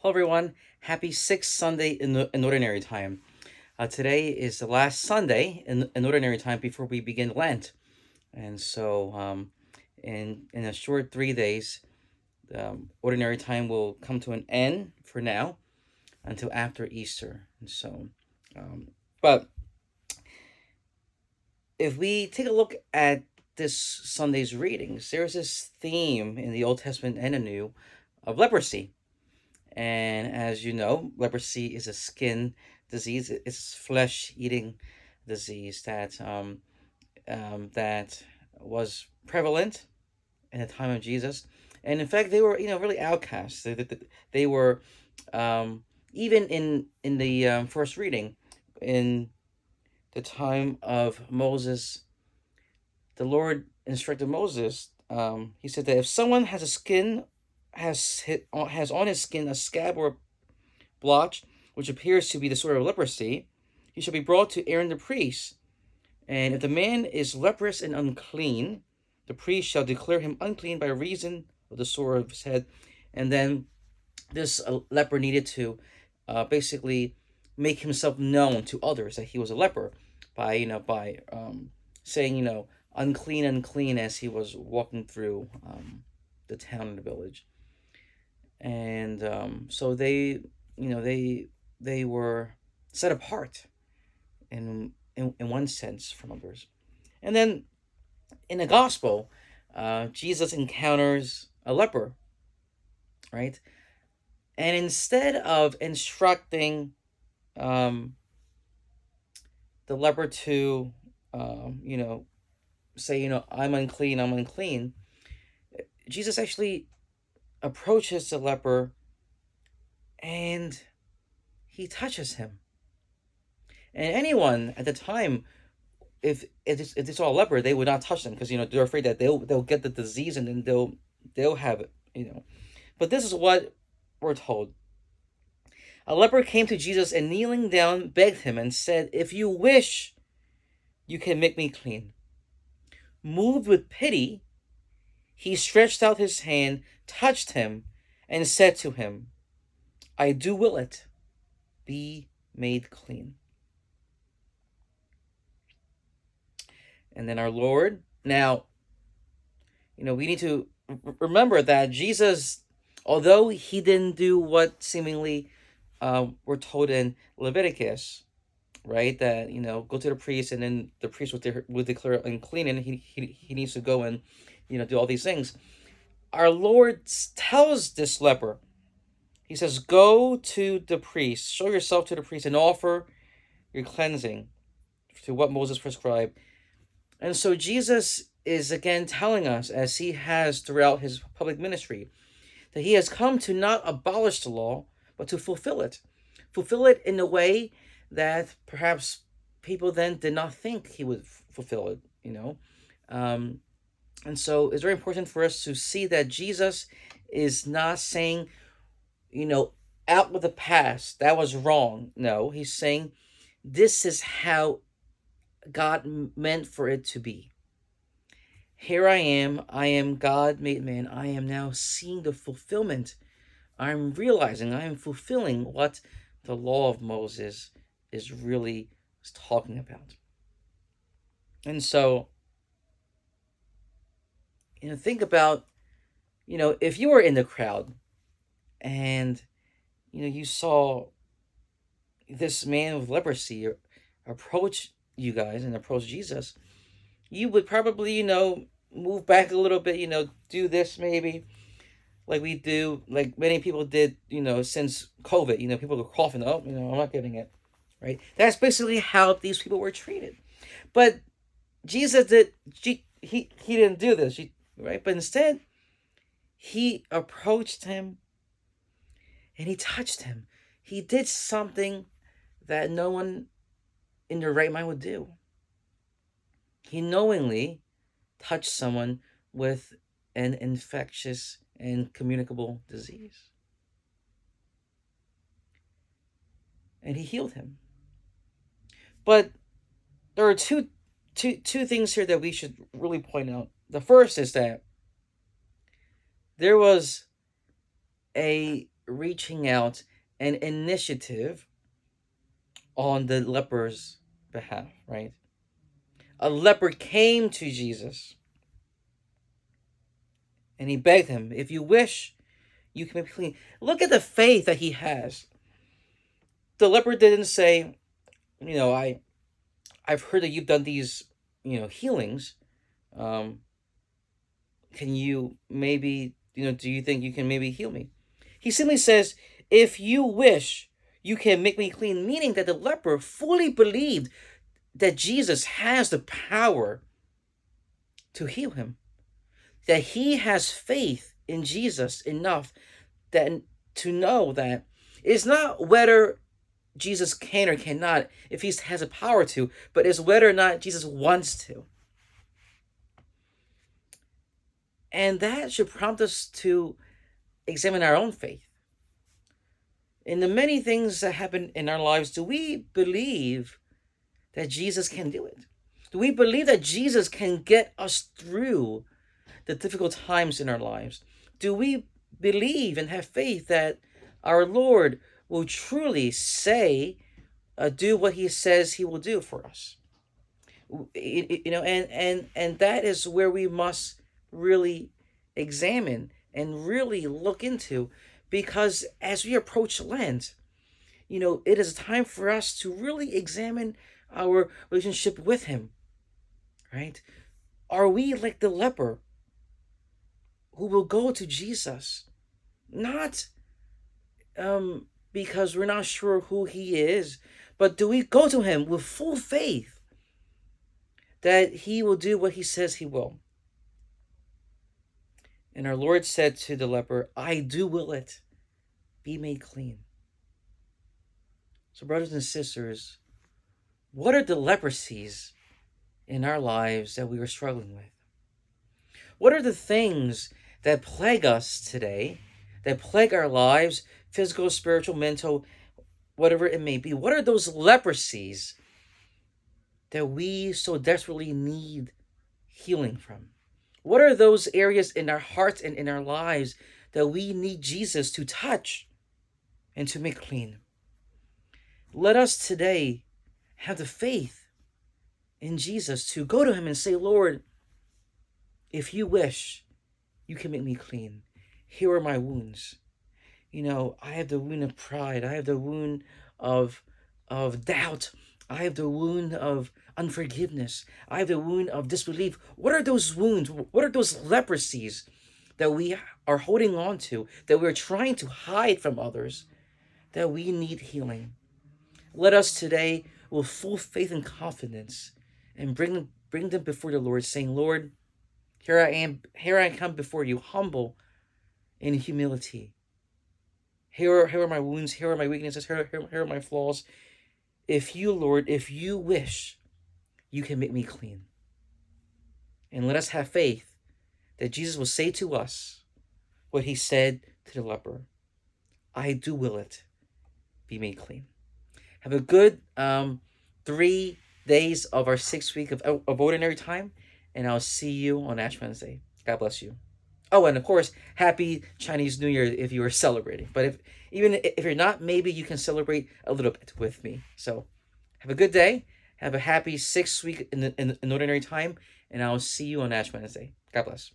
Hello, everyone. Happy sixth Sunday in Ordinary Time. Today is the last Sunday in Ordinary Time before we begin Lent. And so, in a short 3 days, Ordinary Time will come to an end for now until after Easter. And so, um, but if we take a look at this Sunday's readings, there's this theme in the Old Testament and the New of leprosy. And as you know, leprosy is a skin disease. It's flesh-eating disease that was prevalent in the time of Jesus. And in fact, they were really outcasts. They were even in the first reading in the time of Moses. The Lord instructed Moses. He said that if someone has a skin has on his skin a scab or blotch, which appears to be the sort of leprosy, he shall be brought to Aaron the priest. And if the man is leprous and unclean, the priest shall declare him unclean by reason of the sore of his head. And then this leper needed to basically make himself known to others that he was a leper by saying unclean, unclean as he was walking through the town and the village. And so they were set apart in one sense from others. And then in the gospel, Jesus encounters a leper, right? And instead of instructing the leper to say, I'm unclean, I'm unclean, Jesus actually approaches the leper and he touches him. And anyone at the time, if it's all leper, they would not touch them because they're afraid that they'll get the disease and then they'll have it. But this is what we're told. A leper came to Jesus and kneeling down begged him and said, "If you wish, you can make me clean." Moved with pity, he stretched out his hand, touched him, and said to him, "I do will it. Be made clean." And then our Lord. Now, we need to remember that Jesus, although he didn't do what seemingly we're told in Leviticus, right? That go to the priest, and then the priest would declare unclean, and he needs to go and do all these things. Our Lord tells this leper, he says, "Go to the priest, show yourself to the priest, and offer your cleansing to what Moses prescribed." And so Jesus is again telling us, as he has throughout his public ministry, that he has come to not abolish the law, but to fulfill it. Fulfill it in a way that perhaps people then did not think he would fulfill it. And so it's very important for us to see that Jesus is not saying, out with the past, that was wrong. No, he's saying this is how God meant for it to be. Here I am God made man. I am now seeing the fulfillment. I'm realizing I am fulfilling what the law of Moses is really talking about. And so, think about, if you were in the crowd and, you saw this man with leprosy approach you guys and approach Jesus, you would probably, move back a little bit, do this maybe, like we do, like many people did, since COVID. People are coughing. Oh, I'm not getting it, right? That's basically how these people were treated. But Jesus he didn't do this, right? But instead, he approached him and he touched him. He did something that no one in their right mind would do. He knowingly touched someone with an infectious and communicable disease. And he healed him. But there are two things here that we should really point out. The first is that there was a reaching out an initiative on the leper's behalf, right? A leper came to Jesus and he begged him, if you wish, you can be clean. Look at the faith that he has. The leper didn't say, I've heard that you've done these, healings. Um, can you maybe, do you think you can maybe heal me? He simply says, if you wish, you can make me clean, meaning that the leper fully believed that Jesus has the power to heal him, that he has faith in Jesus enough that to know that it's not whether Jesus can or cannot, if he has the power to, but it's whether or not Jesus wants to. And that should prompt us to examine our own faith. In the many things that happen in our lives, do we believe that Jesus can do it? Do we believe that Jesus can get us through the difficult times in our lives? Do we believe and have faith that our Lord will truly do what he says he will do for us? And that is where we must really examine and really look into, because as we approach Lent, it is time for us to really examine our relationship with him, right? Are we like the leper who will go to Jesus, not because we're not sure who he is, but do we go to him with full faith that he will do what he says he will? And our Lord said to the leper, I do will it, be made clean. So brothers and sisters, what are the leprosies in our lives that we are struggling with? What are the things that plague us today, that plague our lives, physical, spiritual, mental, whatever it may be? What are those leprosies that we so desperately need healing from? What are those areas in our hearts and in our lives that we need Jesus to touch and to make clean? Let us today have the faith in Jesus to go to him and say, Lord, if you wish, you can make me clean. Here are my wounds. I have the wound of pride. I have the wound of doubt. I have the wound of unforgiveness. I have the wound of disbelief. What are those wounds? What are those leprosies that we are holding on to, that we're trying to hide from others, that we need healing? Let us today, with full faith and confidence, and bring them before the Lord, saying, Lord, here I am. Here I come before you, humble in humility. Here are my wounds. Here are my weaknesses. Here are my flaws. If you, Lord, if you wish, you can make me clean. And let us have faith that Jesus will say to us what he said to the leper. I do will it, be made clean. Have a good 3 days of our 6th week of ordinary time, and I'll see you on Ash Wednesday. God bless you. Oh, and of course, happy Chinese New Year if you are celebrating. But even if you're not, maybe you can celebrate a little bit with me. So have a good day. Have a happy 6th week in ordinary time, and I'll see you on Ash Wednesday. God bless.